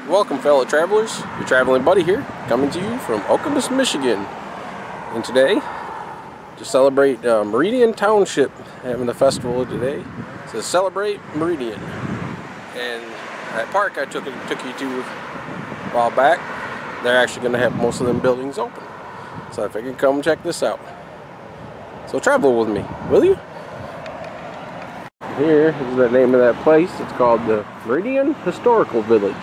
Welcome, fellow travelers. Your traveling buddy here, coming to you from Okemos, Michigan. And today, to celebrate Meridian Township having a festival today. So celebrate Meridian. And that park I took you to a while back, they're actually going to have most of them buildings open. So I figured come check this out. So travel with me, will you? Here is the name of that place. It's called the Meridian Historical Village.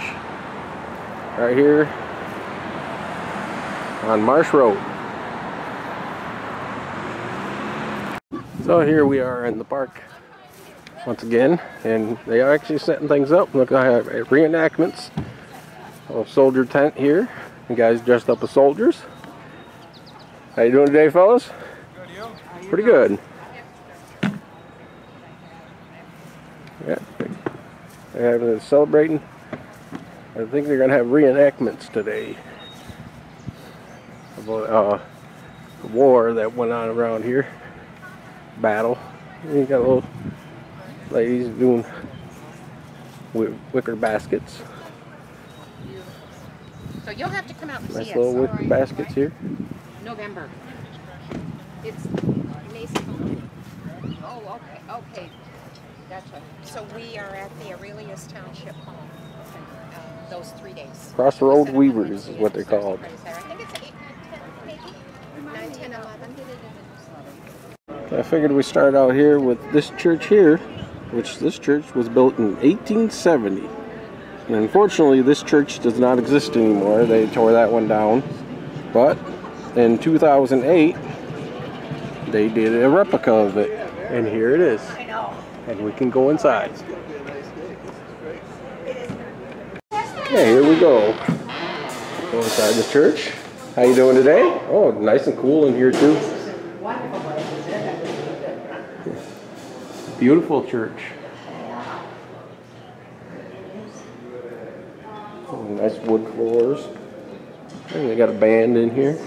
Right here on Marsh Road. So here we are in the park once again, and they are actually setting things up. Look, I have reenactments of soldier tent here. The guys dressed up as soldiers. How you doing today, fellas? Good, you? Pretty good. Yeah, they're celebrating. I think they're going to have reenactments today about a war that went on around here. Battle. And you got little ladies doing wicker baskets. So you'll have to come out and see us. Nice little wicker baskets here. November. It's May 17th. Oh, okay. Gotcha. So we are at the Aurelius Township Home. Those 3 days. Crossroad Weavers is what they're called. I think it's 8, 9, 10, maybe? 9, 10, 11. I figured we start out here with this church here, which this church was built in 1870. And unfortunately, this church does not exist anymore. They tore that one down. But in 2008, they did a replica of it. And here it is. And we can go inside. Okay, here we go. Go inside the church. How you doing today? Oh, nice and cool in here too. Beautiful church. Oh, nice wood floors. And they got a band in here.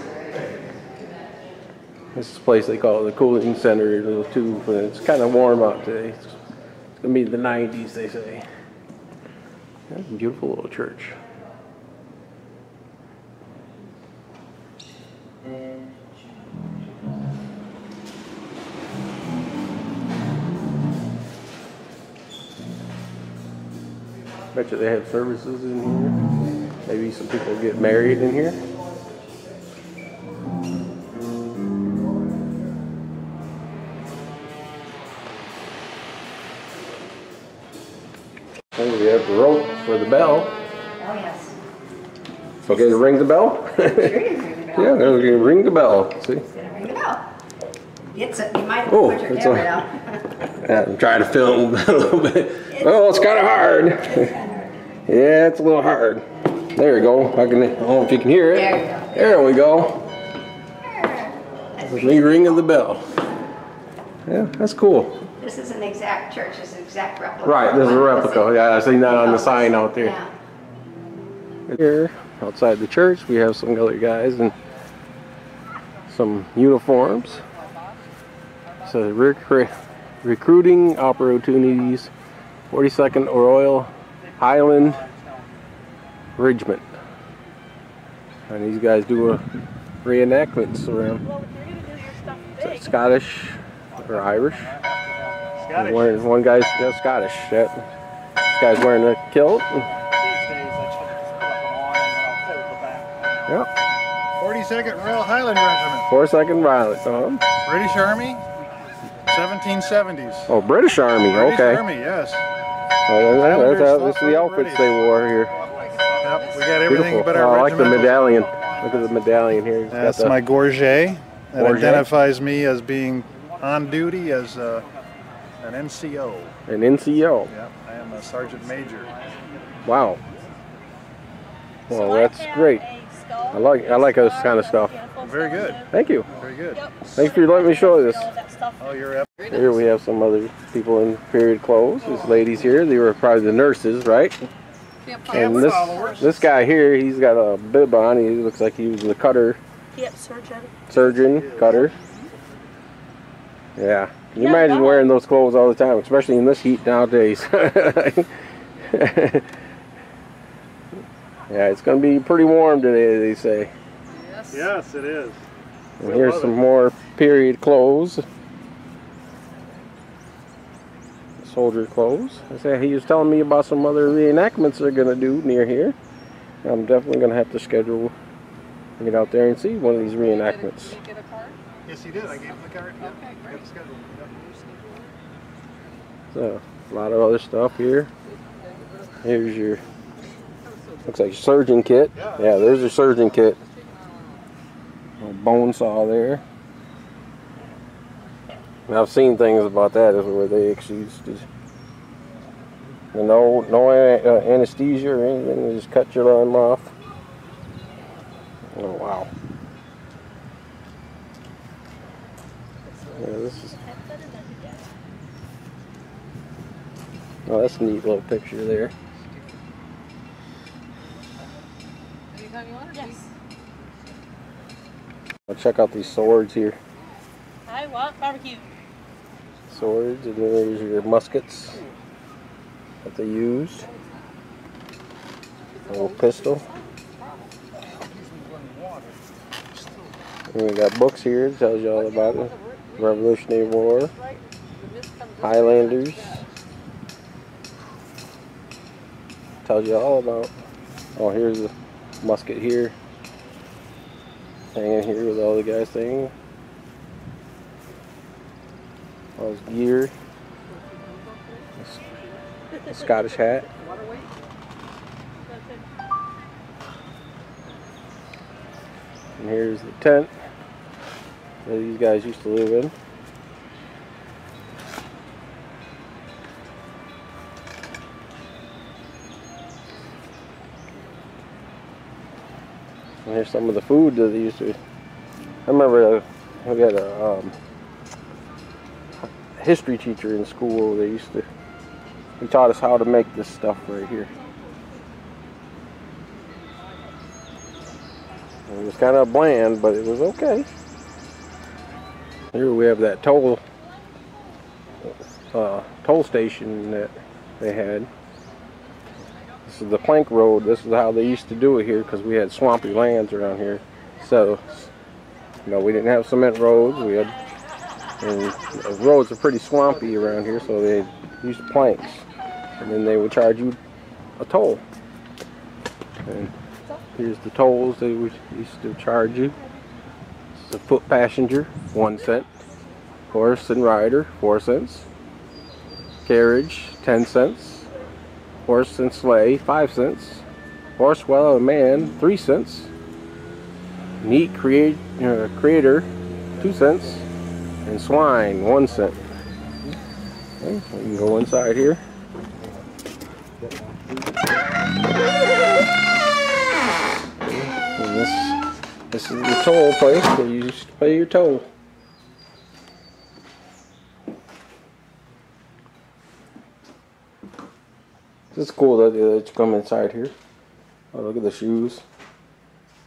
This is a place they call it the cooling center too, but it's kind of warm out today. It's gonna be the 90s, they say. That's a beautiful little church. Bet you they have services in here. Maybe some people get married in here. Oh, we have the rope for the bell. Oh, yes. Okay to ring the bell? Sure, you ring the bell. Yeah, we're gonna ring the bell. See? It's gonna ring the bell. You might Oh, put your it's camera down. Yeah, I'm trying to film a little bit. Oh, it's kind of hard. Yeah, it's a little hard. There we go. I don't know if you can hear it. There you go. There we go. That's me ringing the bell. Yeah, that's cool. This is an exact church. This is an exact replica. Right, this is a replica. Yeah, I seen that on the sign out there. Yeah. Here, outside the church, we have some other guys in some uniforms. So recruiting opportunities, 42nd Royal Highland Regiment. And these guys do reenactments around. Scottish or Irish. Scottish. One guy's Scottish. Yeah. This guy's wearing a kilt. Yep. 42nd Royal Highland Regiment. 42nd Violet. British Army, 1770s. Oh, British Army. British Okay. Army, yes. This is the outfits they wore here. Yep, we got everything Beautiful. but our I like the regimentals. medallion. Look at the medallion here. That's my gorget. That Gorget. identifies me as being on duty as an NCO. An NCO. Yep, I am a Sergeant Major. Wow. Well, that's great. I like this kind of stuff. Very good. Thank you. Very good. Thanks for letting me show you this. Oh, you're up. Here we have some other people in period clothes. These ladies here, they were probably the nurses, right? And this guy here, he's got a bib on. He looks like he was the cutter. Yep, surgeon. Surgeon, cutter. Yeah. Can you imagine wearing those clothes all the time, especially in this heat nowadays? Yeah, it's going to be pretty warm today, they say. Yes. Yes, it is. And here's some more period clothes. Soldier clothes. I say he was telling me about some other reenactments they're going to do near here. I'm definitely going to have to schedule and get out there and see one of these reenactments. Did you get a card? Yes, he did. I gave him the card. Okay, great. Got the schedule. So, a lot of other stuff here. Here's your, looks like your surgeon kit. Yeah, there's your surgeon kit. Little bone saw there. And I've seen things about that where they actually used to, no anesthesia or anything, they just cut your arm off. Oh wow. Yeah, this is, oh, that's a neat little picture there. Yes. I'll check out these swords here. I want barbecue. Swords, and then there's your muskets that they used. A little pistol. And we got books here that tells you all about it. Revolutionary War, Highlanders. Tells you all about. Oh, here's a musket here, hanging here with all the guys thing. All his gear. A Scottish hat. And here's the tent that these guys used to live in. And here's some of the food that they used to. I remember we had a history teacher in school. He taught us how to make this stuff right here. It was kind of bland, but it was okay. Here we have that toll station that they had. This is the plank road. This is how they used to do it here because we had swampy lands around here. So, we didn't have cement roads. And the roads are pretty swampy around here, so they used planks. And then they would charge you a toll. And here's the tolls they used to charge you. This is a foot passenger, 1 cent. Horse and rider, 4 cents. Carriage, 10 cents. Horse and sleigh, 5 cents. Horse, well, a man, 3 cents. Meat creator, 2 cents. And swine, 1 cent. Okay, we can go inside here. And this is the toll place where you used to pay your toll. It's cool that you come inside here. Oh, look at the shoes.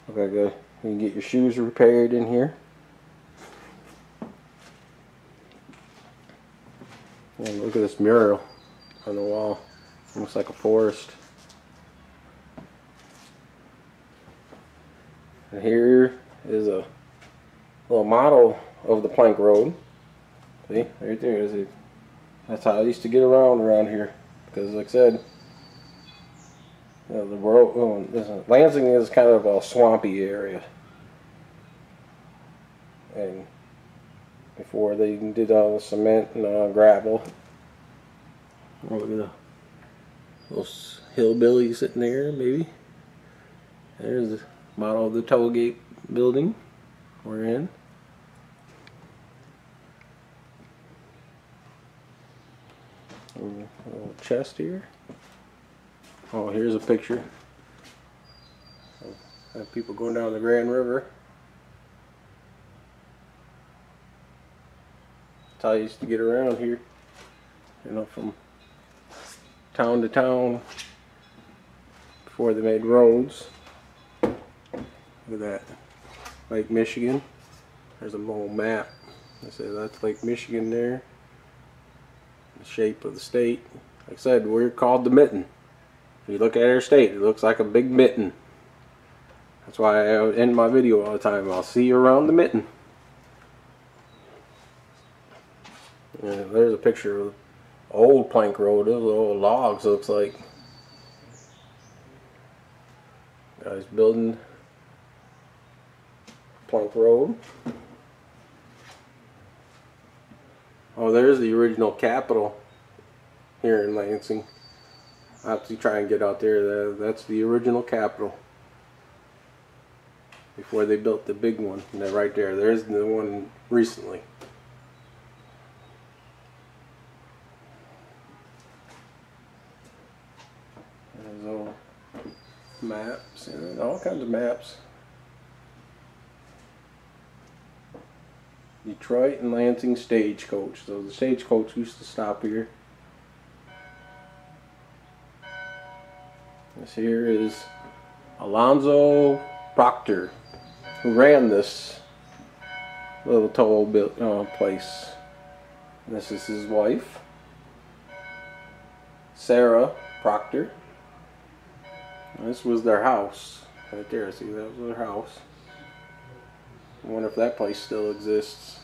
Look like you can get your shoes repaired in here. And look at this mural on the wall. Looks like a forest. And here is a little model of the plank road. See, right there is it. That's how I used to get around here. Because, like I said, the road, Lansing is kind of a swampy area. And before they did all the cement and gravel. Oh, look at those hillbillies sitting there, maybe. There's the model of the toll gate building we're in. A little chest here. Oh, here's a picture of people going down the Grand River. That's how I used to get around here, from town to town before they made roads. Look at that, Lake Michigan. There's a little map I say that's Lake Michigan there. The shape of the state. Like I said, we're called the mitten. If you look at our state, it looks like a big mitten. That's why I end my video all the time. I'll see you around the mitten. And there's a picture of old plank road. Those old logs, looks like. Guys building plank road. Oh, there's the original Capitol here in Lansing. I have to try and get out there. That's the original Capitol. Before they built the big one. And they're right there. There's the one recently. There's all maps and all kinds of maps. Detroit and Lansing stagecoach. So the stagecoach used to stop here. This here is Alonzo Proctor, who ran this little toll place. And this is his wife, Sarah Proctor. And this was their house right there. See, that was their house. I wonder if that place still exists.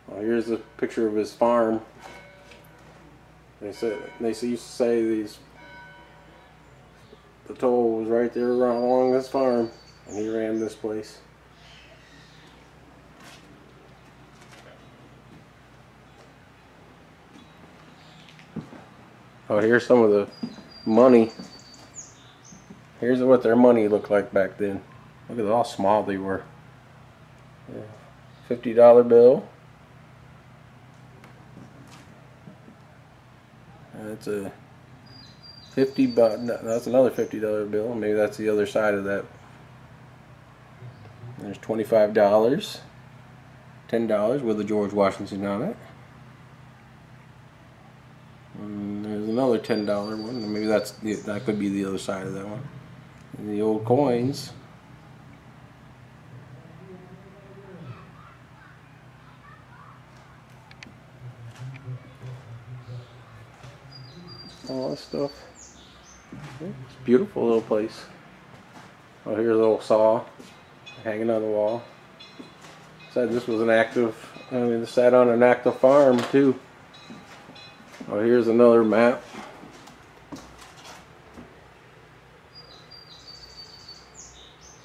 Well, here's a picture of his farm. They used to say the toll was right there along this farm, and he ran this place. Oh, here's some of the money. Here's what their money looked like back then. Look at how small they were. Yeah. $50 bill. That's a 50, but no, that's another $50 bill. Maybe that's the other side of that. There's $25, $10 with a George Washington on it. And there's another $10 one. Maybe that could be the other side of that one. And the old coins. All this stuff. It's a beautiful little place. Oh, here's a little saw hanging on the wall. Said this was an active, this sat on an active farm too. Oh, here's another map.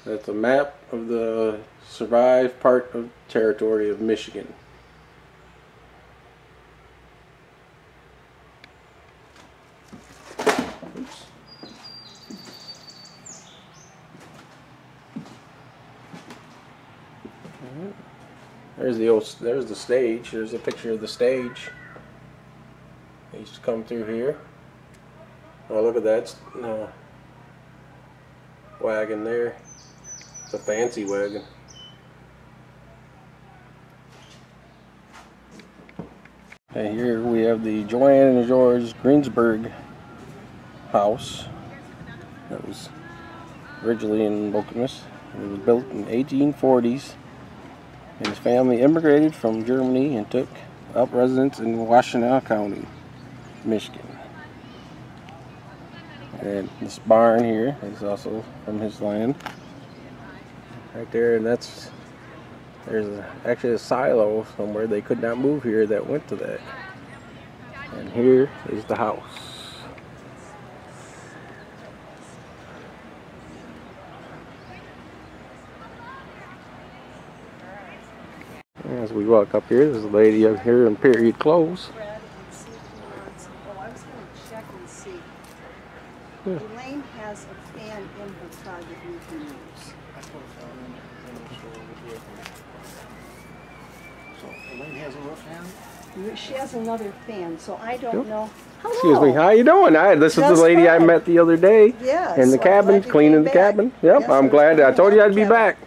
That's a map of the survived part of territory of Michigan. Oops. There's the stage. There's a picture of the stage. They used to come through here. Oh, look at that wagon there. It's a fancy wagon. And here we have the Joanne and George Greensburg house that was originally in Okemos. It was built in the 1840s. And his family immigrated from Germany and took up residence in Washtenaw County, Michigan. And this barn here is also from his land. Right there, and there's actually a silo somewhere they could not move here that went to that. And here is the house. As we walk up here, there's a lady up here in period clothes. Oh, I was going to check and see. Yeah. Elaine has a fan in her car that we can use. So Elaine has a roof fan? She has another fan, so I don't Yep. know. Hello. Excuse me, how you doing? This is Just the lady I fine. met the other day Yes, in the so I'm cabin, glad you cleaning came the back. cabin. Yep, Yes, I'm glad. I told you I'd be back.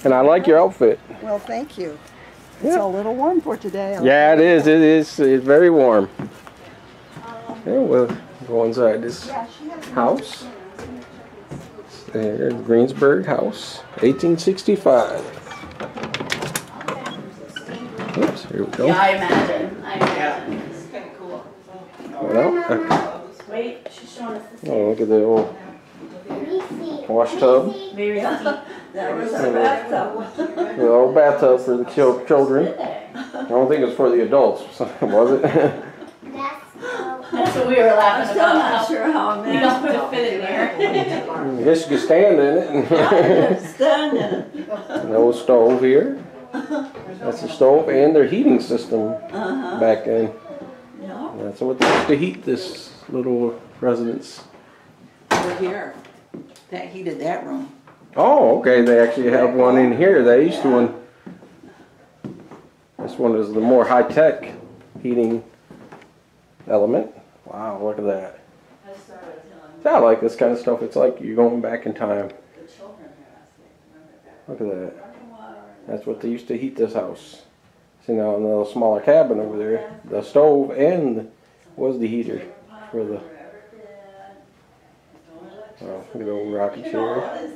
And I like your outfit. Well, thank you. It's Yeah. a little warm for today. Yeah, it is. It's very warm. Yeah, we'll go inside this Yeah, she has another house. fan. I was gonna check and see. There's Greensburg house, 1865. Here we go. Yeah, I imagine. I imagine. It's kind of cool. Well, Wait, she's showing us this. oh, look at the old wash tub. Very That was a bathtub. The old bathtub for the children. I don't think it's for the adults, was it? That's what we were I'm laughing still about. not sure how You don't have to fit in there. I guess you could stand in it. I'm standing. An old stove here. That's the stove and their heating system back then. Yeah. That's what they used to heat this little residence. Over here. That heated that room. Oh, okay. They actually have one in here. They used to one. This one is the more high-tech heating element. Wow, look at that. See, I like this kind of stuff. It's like you're going back in time. Look at that. That's what they used to heat this house. See now in the little smaller cabin over there, the stove and was the heater for the good old rocking chair.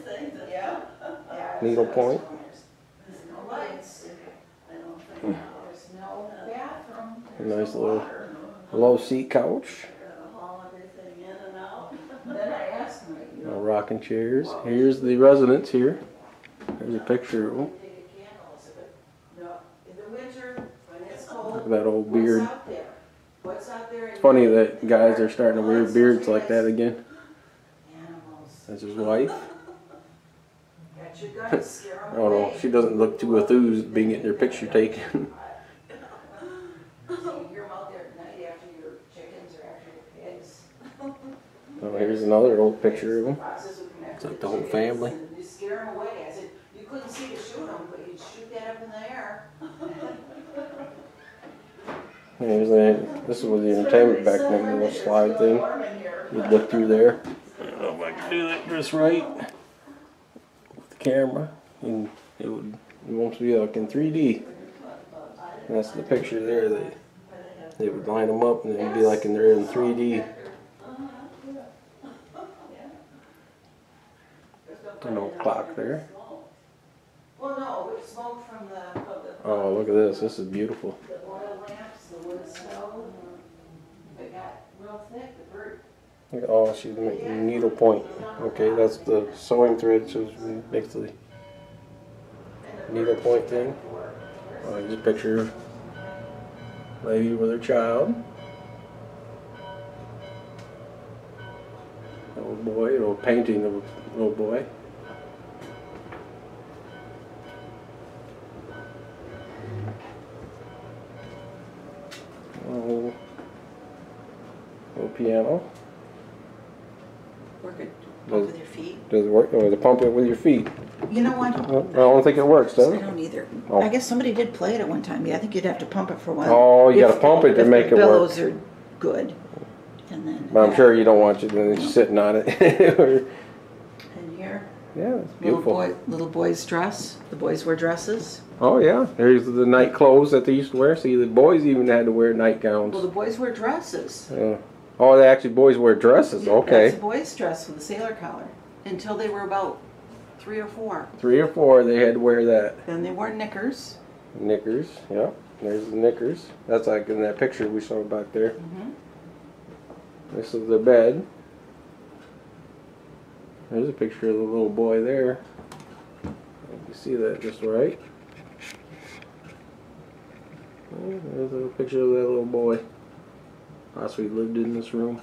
Needle point. A nice little low seat couch. Rocking chairs. Here's the residence here. There's a picture of them. Look at that old beard. It's funny that guys are starting to wear beards like that again. That's his wife. Oh no, she doesn't look too enthused being getting her picture taken. Oh, here's another old picture of them. It's like the whole family. You couldn't see to shoot them, but you'd shoot that up in the air. This was the entertainment back then, the little slide thing. You'd look through there. I don't know if I can do that just right with the camera. And it won't be like in 3D. And that's the picture there. They would line them up and it'd be like they're in 3D. An old clock there. Well, no, it's smoke from the Oh, look at this. This is beautiful. oil lamps, the wood stove. It got real thick, the bird. Oh, she's making needle point. Okay, that's the sewing thread. So it makes the needle point thing. Oh, here's a picture of a lady with her child. A little boy, a little painting of a little boy. Little piano. Work it with your feet. Does it work? Or does it pump it with your feet? You know what? I don't think it works, does I it? don't either. Oh. I guess somebody did play it at one time. Yeah, I think you'd have to pump it for a while. Oh, you got to pump it to make it the work. billows are good. And then. But I'm sure you don't want you then just sitting on it. And here, Yeah, it's beautiful. little boy's dress. The boys wear dresses. Oh yeah, there's the night clothes that they used to wear. See, the boys even had to wear nightgowns. Well, the boys wear dresses. Oh, they actually boys wear dresses. Okay. That's a boy's dress with a sailor collar. Until they were about 3 or 4. 3 or 4, they had to wear that. Then they wore knickers. Knickers, yeah. There's the knickers. That's like in that picture we saw back there. This is the bed. There's a picture of the little boy there. You see that just right. There's a picture of that little boy. Possibly lived in this room.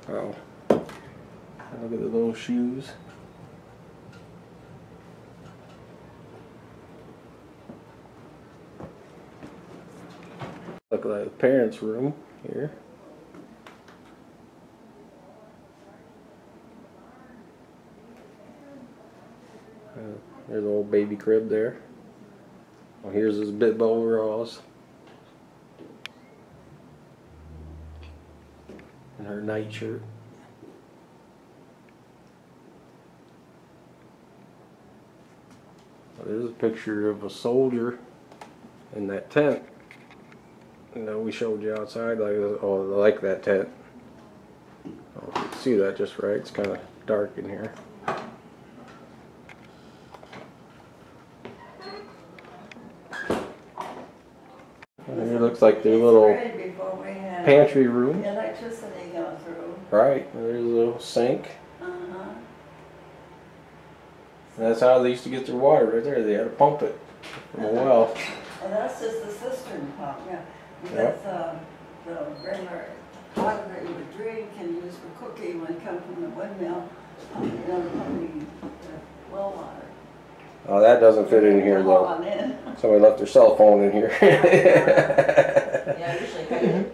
Oh. Look at the little shoes. Look like the parents' room here. There's an old baby crib there. Well, here's his bib overalls. And her nightshirt. There's a picture of a soldier in that tent. You know, we showed you outside, like, oh, I like that tent. Oh, you can see that just right. It's kind of dark in here. looks like their little Before we had pantry room. electricity go through. Right, there's a little sink. Uh-huh. And that's how they used to get their water right there. They had to pump it from a well. And that's just the cistern pump, yeah. Yep. That's the regular water that you would drink and use for cooking would come from the windmill, pumping well water. Oh, that doesn't fit in here though. On in. Somebody left their cell phone in here. Yeah, usually.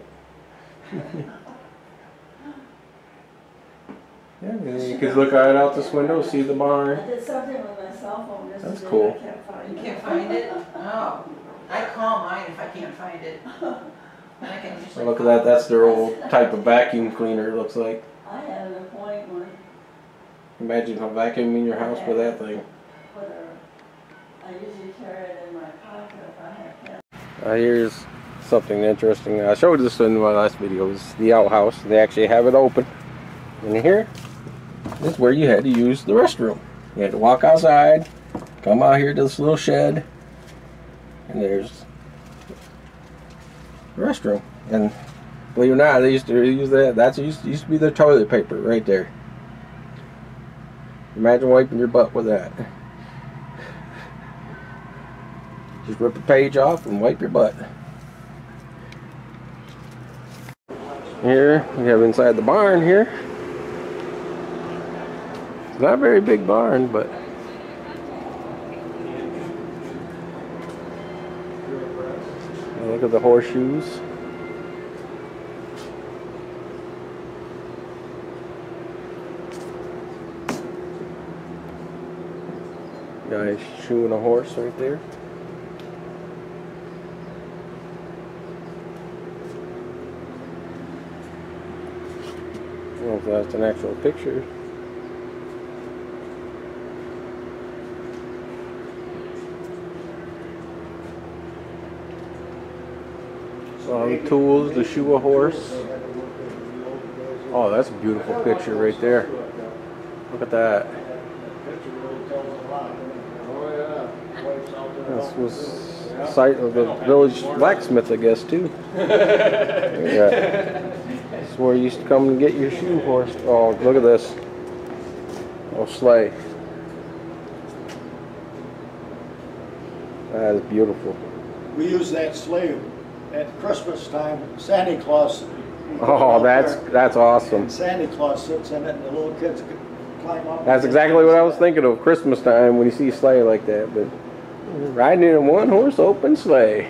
Yeah, you could look right out this window, see the barn. I did something with my cell phone That's yesterday. cool. I can't find You it. can't find it? Oh, I call mine if I can't find it. And I can usually Look at that, that's their old type of vacuum cleaner, it looks like. I had an appointment Imagine how vacuuming your house with that thing. with her. I usually carry it in my pocket if I have to. Here's something interesting. I showed this in my last video. It's the outhouse. They actually have it open. And here is where you had to use the restroom. You had to walk outside, come out here to this little shed, and there's the restroom. And believe it or not, they used to use that. That used to be their toilet paper right there. Imagine wiping your butt with that. Just rip a page off and wipe your butt. Here we have inside the barn here. It's not a very big barn, but look at the horseshoes. Guy shoeing a horse right there. I don't know if that's an actual picture. Tools to shoe a horse. Oh, that's a beautiful picture right there. Look at that. This was the site of the village blacksmith, I guess, too. Yeah. This is where you used to come and get your shoe horse. Oh, look at this. Oh, sleigh. That is beautiful. We use that sleigh at Christmas time. Santa Claus. Oh, that's awesome. And Santa Claus sits in it, and the little kids can climb up. That's exactly what I was thinking of Christmas time when you see a sleigh like that. But riding in a one-horse open sleigh.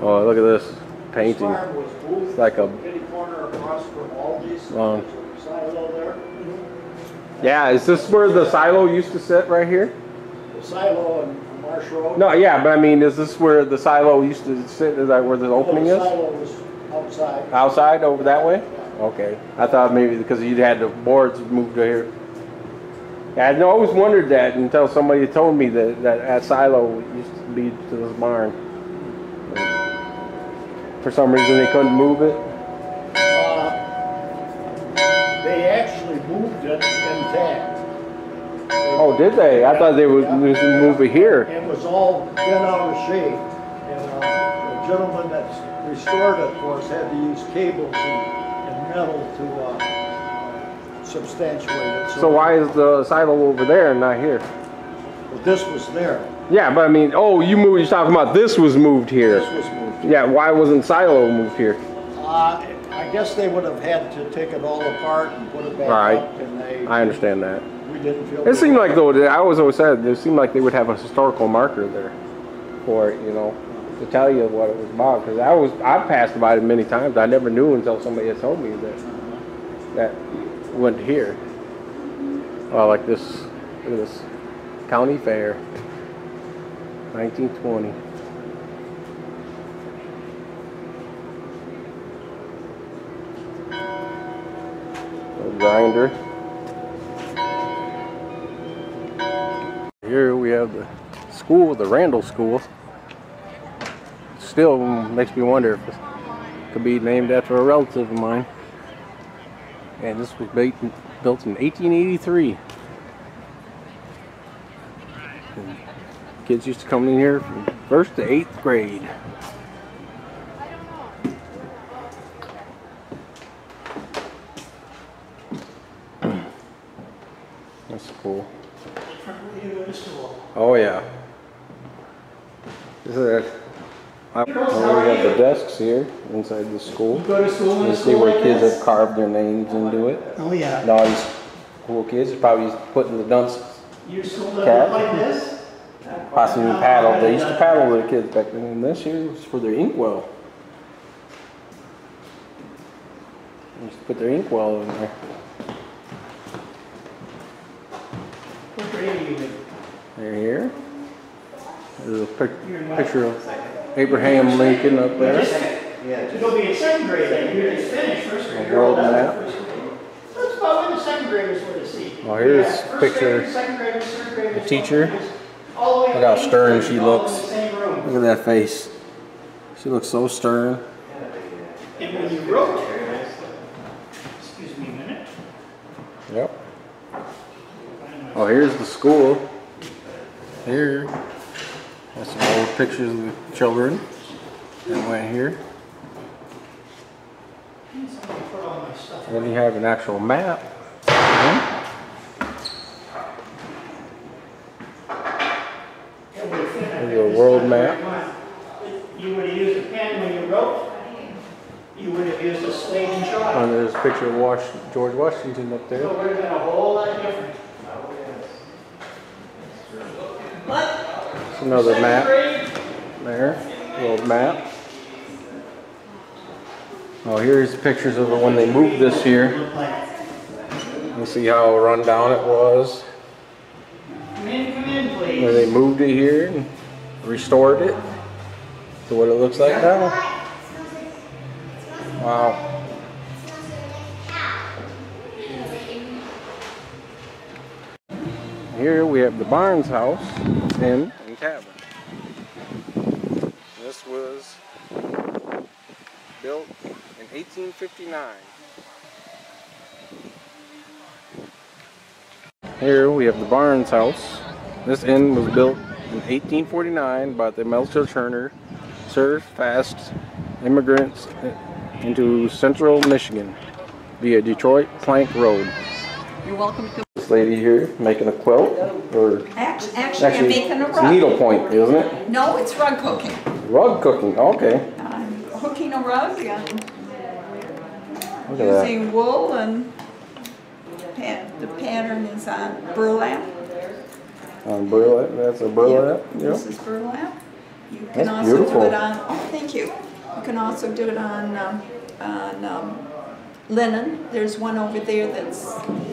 Oh, look at this painting. This farm was moved. It's like a kitty corner across from Aldi's. long. There's a silo there. Yeah, is this where the silo used to sit right here? The silo on Marsh Road. No, yeah, but I mean, is this where the silo used to sit? Is that where the opening The is? silo was outside. Outside, over that way? Okay. I thought maybe because you had the boards moved to here. Yeah, I always wondered that until somebody told me that silo used to be to this barn. For some reason they couldn't move it. They actually moved it intact. Oh, did they? I thought they would move it here. It was all bent out of shape. And the gentleman that's restored it for us had to use cables and metal to substantiate it. So why is the silo over there and not here? Well, this was there. Yeah, but I mean, oh, you're talking about this was moved here. This was moved. Yeah, why wasn't silo moved here? I guess they would have had to take it all apart and put it back Right. up. And I understand that. we didn't feel It seemed like, though, I always said, it seemed like they would have a historical marker there for it, you know, to tell you what it was about. Because I've passed by it many times. I never knew until somebody had told me that went here. Oh, like this, look at this, county fair, 1920. Grinder. Here we have the school, the Randall School. Still makes me wonder if it could be named after a relative of mine. And this was built in 1883. And kids used to come in here from 1st to 8th grade. That's cool. Oh yeah. This is we have the desks here inside the school. You see where kids have carved their names into it. Oh yeah. And all these cool kids are probably putting the dunce cap. Like this? Possibly paddle. They used to paddle with the kids back then. And this here was for their inkwell. They used to put their inkwell in there. What grade are you in? They're here. There's a picture of Abraham Lincoln up there. You'll be in second grade then. You just finished first grade. A world map. That's about when the second graders were to see. Well, here's a picture of the teacher. Look how stern she looks. Look at that face. She looks so stern. And when you wrote, excuse me a minute. Yep. Oh, here's the school. Here. That's some old pictures of the children that went here. And then you have an actual map. Here's a world map. You would have used a pen when you wrote. You would have used a slate and chalk. And there's a picture of George Washington up there. So it would have been a whole lot different. There's another map there, world map. Oh, here's pictures of when they moved this here. You see how run down it was. Come in, please. When they moved it here and restored it to what it looks like now. Wow. Here we have the Barnes house and cabin. This was built in 1859. Here we have the Barnes house. This inn was built in 1849 by the Melchior Turner, served fast immigrants into central Michigan via Detroit Plank Road. You're welcome to. This lady here making a quilt, or Actually, I'm making a it's rug. needlepoint, isn't it? No, it's rug cooking. Rug cooking, okay. I'm hooking a rug and Look at that. using wool, and the pattern is on burlap. On burlap, that's a burlap. Yep. This is burlap. You can That's also beautiful. do it on. Oh, thank you. You can also do it on linen. There's one over there that's pretty.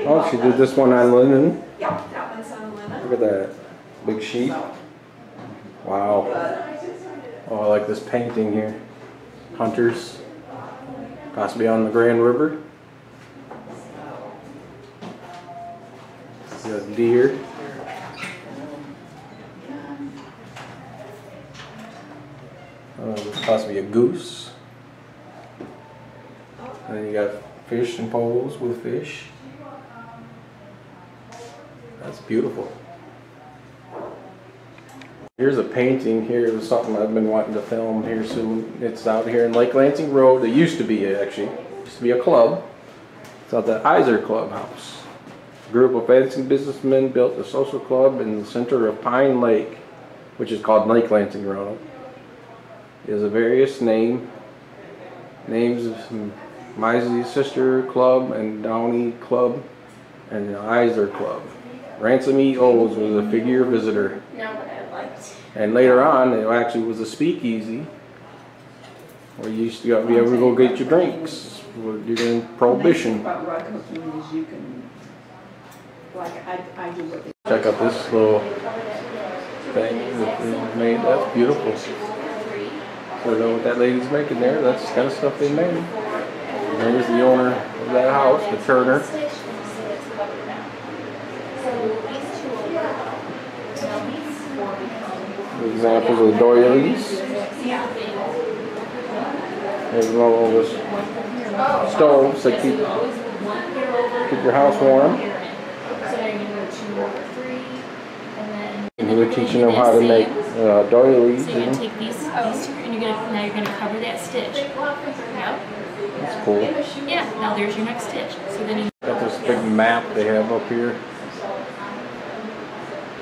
Oh, she did this one on linen. Yep, that one's on linen. Look at that big sheet. Wow. Oh, I like this painting here. Hunters, possibly on the Grand River. You got deer. Possibly a goose. And then you got fish and poles with fish. That's beautiful. Here's a painting here of something I've been wanting to film here soon. It's out here in Lake Lansing Road. It used to be actually. It used to be a club. It's out the Iser Clubhouse. A group of Lansing businessmen built a social club in the center of Pine Lake, which is called Lake Lansing Road. It has a various names of Misley's Sister Club and Downey Club and the Iser Club. Ransom E. Owes was a figure visitor. And later on, it actually was a speakeasy where you used to be able to go get your drinks during Prohibition. About rug cooking is you can, like I do what they. Check out this little thing that they made. That's beautiful. I don't know what that lady's making there. That's the kind of stuff they made. And there's the owner of that house, the Turner. Examples of the doilies. There's all those stoves that keep your house warm. And he was teaching them how to make doilies. So you're gonna take these two, and now you're gonna cover that stitch. Yep. That's cool. Yeah. Now there's your next stitch. So then you Got this big map they have up here.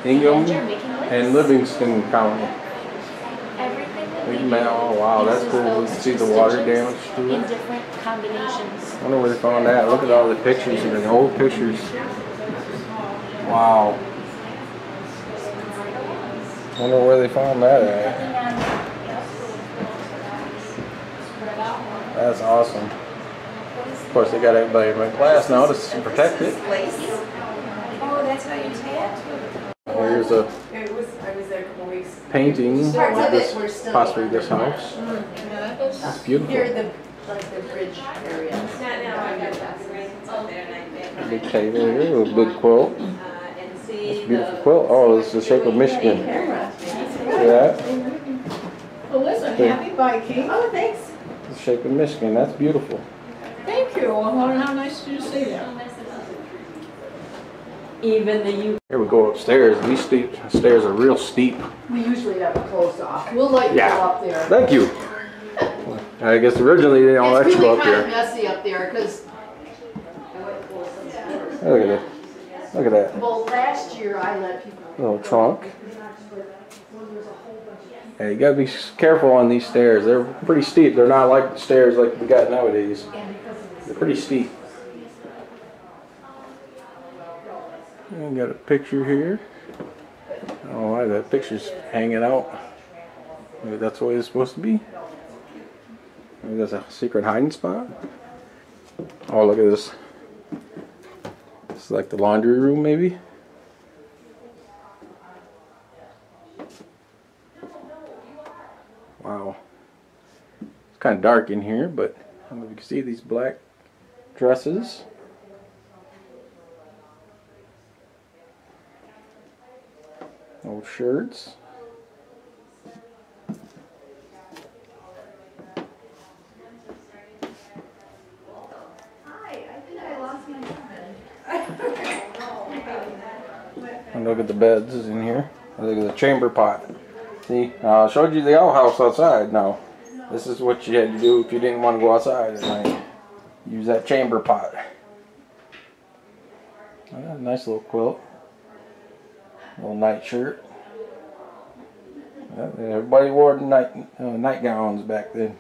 Ingham and Livingston County. Big map. Oh wow, that's cool. You can see the water damage to in it. different combinations. I wonder where they found that. Look at all the pictures here, the old pictures. Wow. I wonder where they found that at. That's awesome. Of course, they got everybody in glass now to protect it. Oh, that's how you tap? Here's a I was there a couple weeks. painting of Parts of it this, were still possibly this house. It's beautiful. Near the, like the bridge area. Big table here with a big quilt. This beautiful quilt. Oh, it's the shape of Michigan. See that? Well, listen, Okay. happy biking. Oh, thanks. The shape of Michigan. That's beautiful. Thank you. Well, how nice of you to say that. Even the U. Here we go upstairs. These stairs are real steep. We usually have it closed off. We'll let you go up there. Thank you. I guess originally they don't let you go up It's really kind of here. messy up there because, Look at it. Look at that. well, last year I let people. Little trunk. Yeah, you gotta be careful on these stairs. They're pretty steep. They're not like the stairs like we got nowadays. They're pretty steep. And got a picture here. Oh, why that picture's hanging out. Maybe that's the way it's supposed to be. Maybe that's a secret hiding spot. Oh, look at this. It's like the laundry room, maybe. Wow. It's kind of dark in here, but I don't know if you can see these black dresses. Old shirts. And look at the beds in here. Look at the chamber pot. See, I showed you the outhouse outside. Now, this is what you had to do if you didn't want to go outside at night. Use that chamber pot. Oh, nice little quilt. Little night shirt. Everybody wore nightgowns back then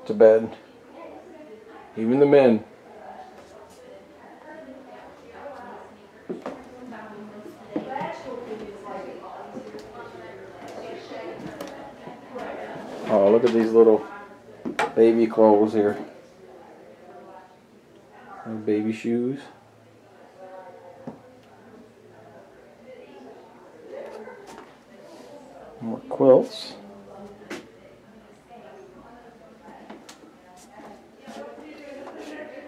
to bed. Even the men. Oh, look at these little baby clothes here. Little baby shoes. More quilts.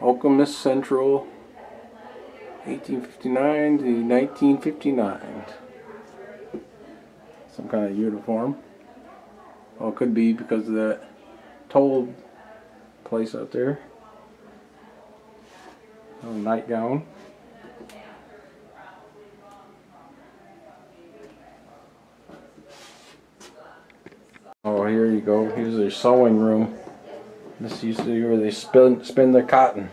Okemos Central, 1859 to 1959. Some kind of uniform. Well, it could be because of that toll place out there. A nightgown. Oh, here you go. Here's their sewing room. This used to be where they spin their cotton.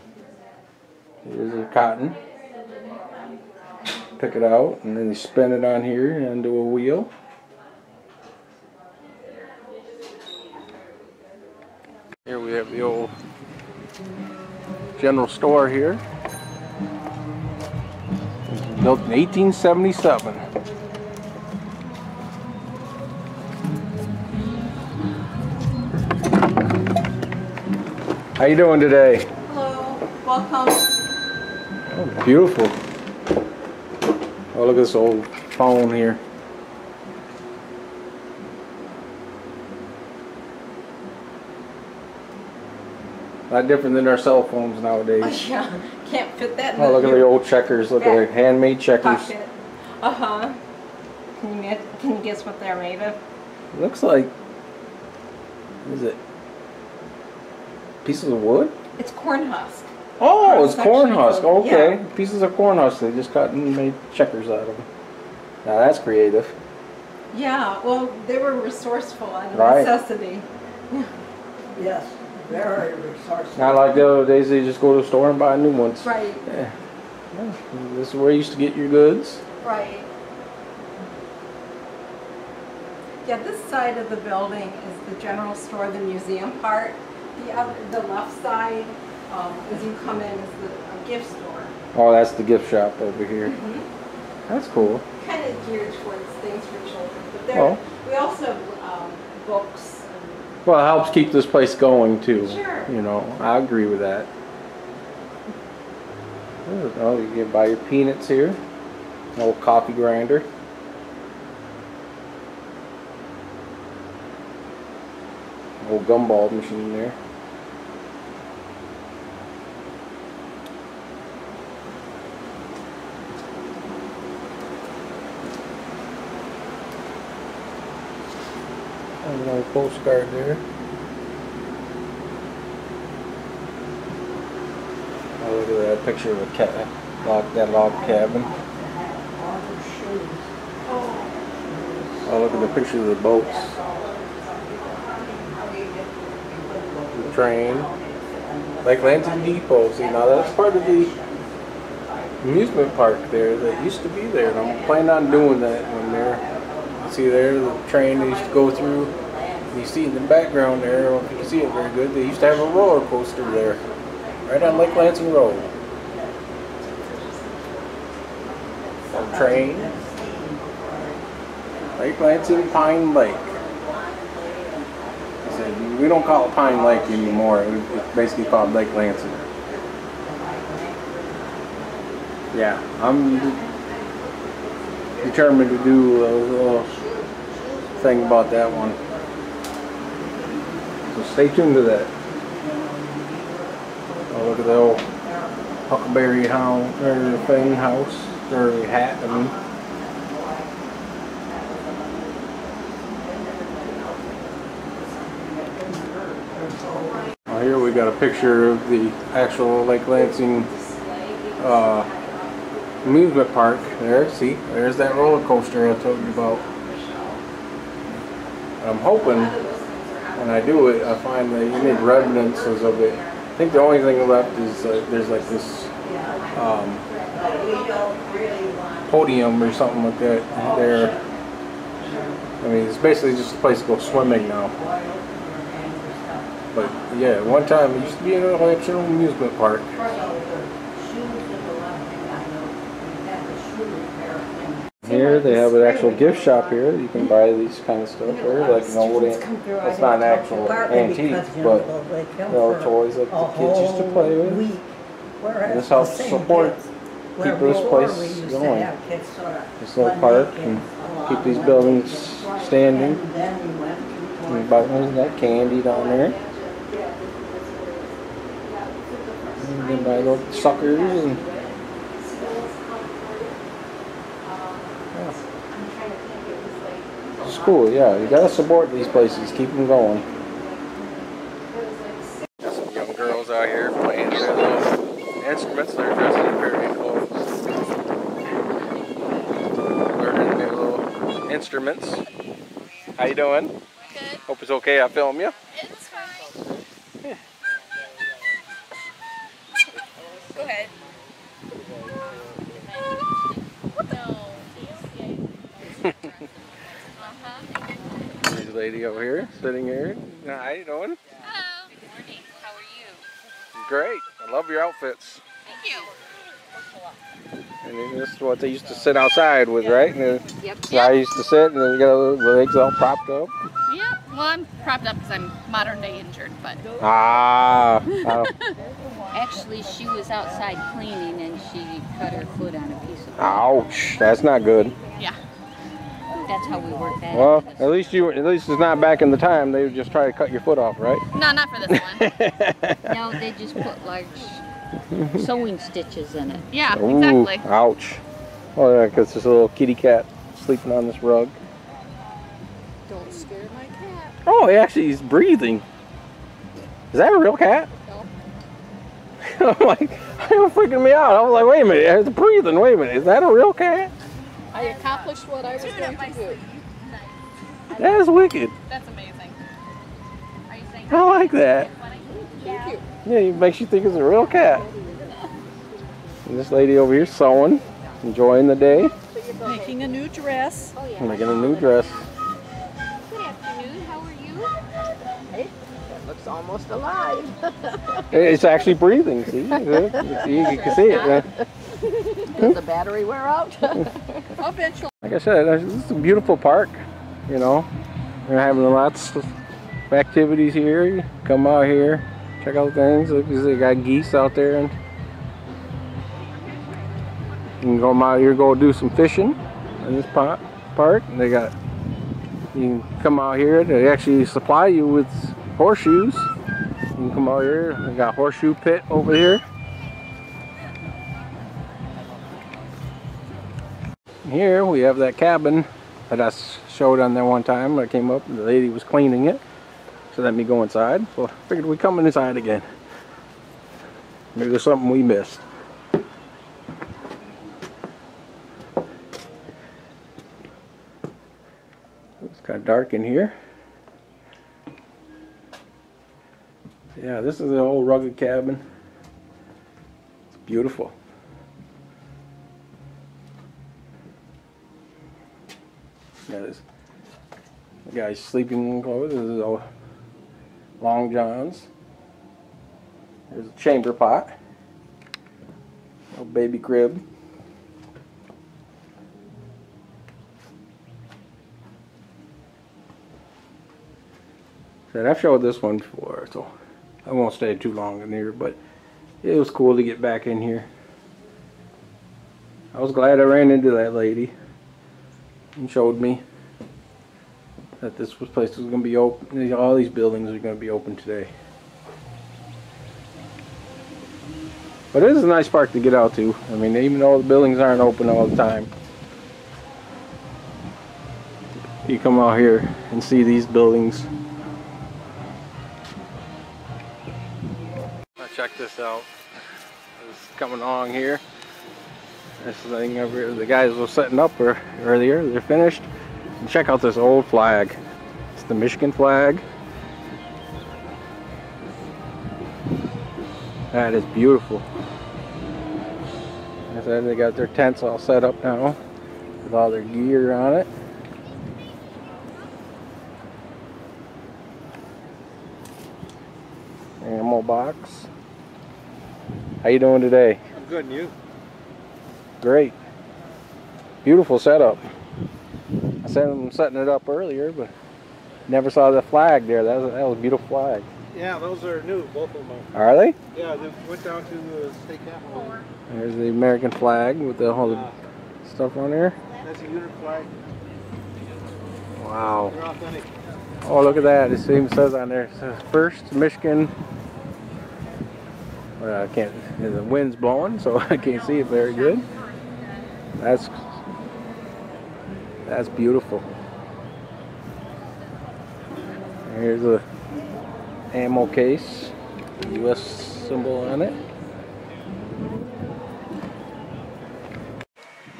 Here's their cotton. Pick it out, and then they spin it on here into a wheel. Here we have the old general store here. It was built in 1877. How you doing today? Hello, welcome. Oh, beautiful. Oh, look at this old phone here. A lot different than our cell phones nowadays. Yeah, can't fit that in Oh, look at your the old checkers. Look at the handmade checkers. pocket. Uh-huh. Can you guess what they're made of? Looks like, what is it? Pieces of wood? It's corn husk. Oh, it's corn husk. Cross-section. Okay. Yeah. Pieces of corn husk. They just cut and made checkers out of them. Now that's creative. Yeah, well, they were resourceful out of Right. necessity. Yes, very resourceful. Not like the other days they just go to the store and buy new ones. Right. Yeah. Yeah, this is where you used to get your goods. Right. Yeah, this side of the building is the general store, the museum part. The left side, as you come in, is a gift store. Oh, that's the gift shop over here. Mm-hmm. That's cool. Kind of geared towards things for children. But there, we also have books. Well, it helps keep this place going too. Sure. You know, I agree with that. Oh, you can buy your peanuts here. An old coffee grinder. Old gumball machine there. Another postcard there. Oh, look at that picture of a cat, that log cabin. Oh, look at the picture of the boats. The train. Lake Lansing Depot. See, now that's part of the amusement park there that used to be there. And I'm planning on doing that when they're. See there, the train they used to go through. You see in the background there, I don't know if you can see it very good, they used to have a roller coaster there, right on Lake Lansing Road. A train. Lake Lansing Pine Lake. I said, we don't call it Pine Lake anymore, it's basically called Lake Lansing. Yeah, I'm determined to do a little thing about that one. So stay tuned to that. Oh, look at the old Huckleberry house, or thing house, or hat, I mean. Well, here we got a picture of the actual Lake Lansing amusement park there. See, there's that roller coaster I told you about. I'm hoping when I do it, I find the unique reminiscences of it. I think the only thing left is there's like this podium or something like that there. I mean, it's basically just a place to go swimming now. But yeah, one time it used to be an actual amusement park. Here they have an actual gift shop here. You can buy these kind of stuff here, like an old, it's not an actual antique, but toys that the kids used to play with. And this helps support, keep this place going. This little park and keep these buildings standing. And buy that candy down there. And then buy little suckers and. It's cool, yeah. You gotta support these places, keep them going. Got some young girls out here playing their little instruments. They're dressed in Meridian clothes. Learning their little instruments. How you doing? Good. Hope it's okay I film you. It's fine. Yeah. Go ahead. There's a lady over here, sitting here. How you doing? Hello. Good morning. How are you? Great. I love your outfits. Thank you. And this is what they used to sit outside with, right? And Yep. I used to sit, and then you got the legs all propped up. Yeah. Well, I'm propped up because I'm modern day injured, but. Ah. Actually, she was outside cleaning and she cut her foot on a piece of wood. Ouch. That's not good. Yeah. That's how we work that. Well, at least it's not back in the time they would just try to cut your foot off, right? No, not for this one. No, they just put large sewing stitches in it. Yeah, Ooh, exactly. Ouch. Oh yeah, because there's a little kitty cat sleeping on this rug. Don't scare my cat. Oh, actually, he's breathing. Is that a real cat? No. I'm like, you're freaking me out. I was like, wait a minute, it's breathing. Wait a minute, is that a real cat? I accomplished what I was going to do. That is wicked. That's amazing. Are you saying I like that. Thank you. Yeah, it makes you think it's a real cat. And this lady over here sewing, enjoying the day. Making a new dress. Making a new dress. Good afternoon, how are you? Hey, it looks almost alive. It's actually breathing, see? You can see it. Does the battery wear out? Eventually. Like I said, this is a beautiful park, you know. We're having lots of activities here. You come out here, check out things. Look, they got geese out there. And you can go out here, go do some fishing in this park. And you can come out here. They actually supply you with horseshoes. You can come out here. They got horseshoe pit over here. Here we have that cabin that I showed on there one time. I came up and the lady was cleaning it. So let me go inside. So I figured we'd come inside again. Maybe there's something we missed. It's kind of dark in here. Yeah, this is the old rugged cabin. It's beautiful. Yeah, this the guy's sleeping clothes. This is all long johns. There's a chamber pot. A baby crib. I've showed this one before, so I won't stay too long in here, but it was cool to get back in here. I was glad I ran into that lady and showed me that this place was going to be open. All these buildings are going to be open today. But it is a nice park to get out to. I mean, even though the buildings aren't open all the time, you come out here and see these buildings. Check this out. It's coming along here. This thing over here, the guys were setting up earlier. They're finished. And check out this old flag. It's the Michigan flag. That is beautiful. Like I said, they got their tents all set up now with all their gear on it. Animal box. How you doing today? I'm good, and you? Great. Beautiful setup. I said I'm setting it up earlier, but never saw the flag there. That was a beautiful flag. Yeah, those are new, both of them Are they? Yeah, they went down to the state capitol. There's the American flag with all the stuff on there. That's a unit flag. Wow. They're authentic. Oh, look at that. It even says on there, it says First Michigan. Well, I can't, the wind's blowing, so I can't see it very good. That's beautiful. Here's a ammo case, U.S. symbol on it.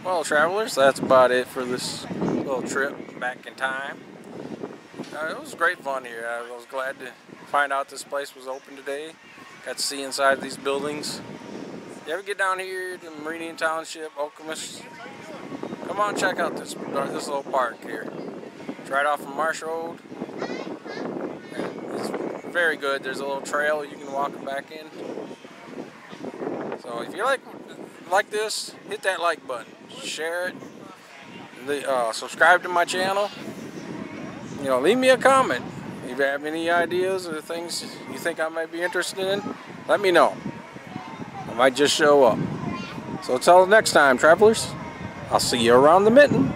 Well, travelers, that's about it for this little trip back in time. It was great fun here. I was glad to find out this place was open today. Got to see inside these buildings. You ever get down here to Meridian Township, Okemos, come on, check out this little park here. It's right off of Marsh Road. It's very good. There's a little trail you can walk back in. So if you like this, hit that like button, share it, subscribe to my channel. You know, leave me a comment. If you have any ideas or things you think I might be interested in, let me know. I might just show up. So until next time, travelers, I'll see you around the mitten.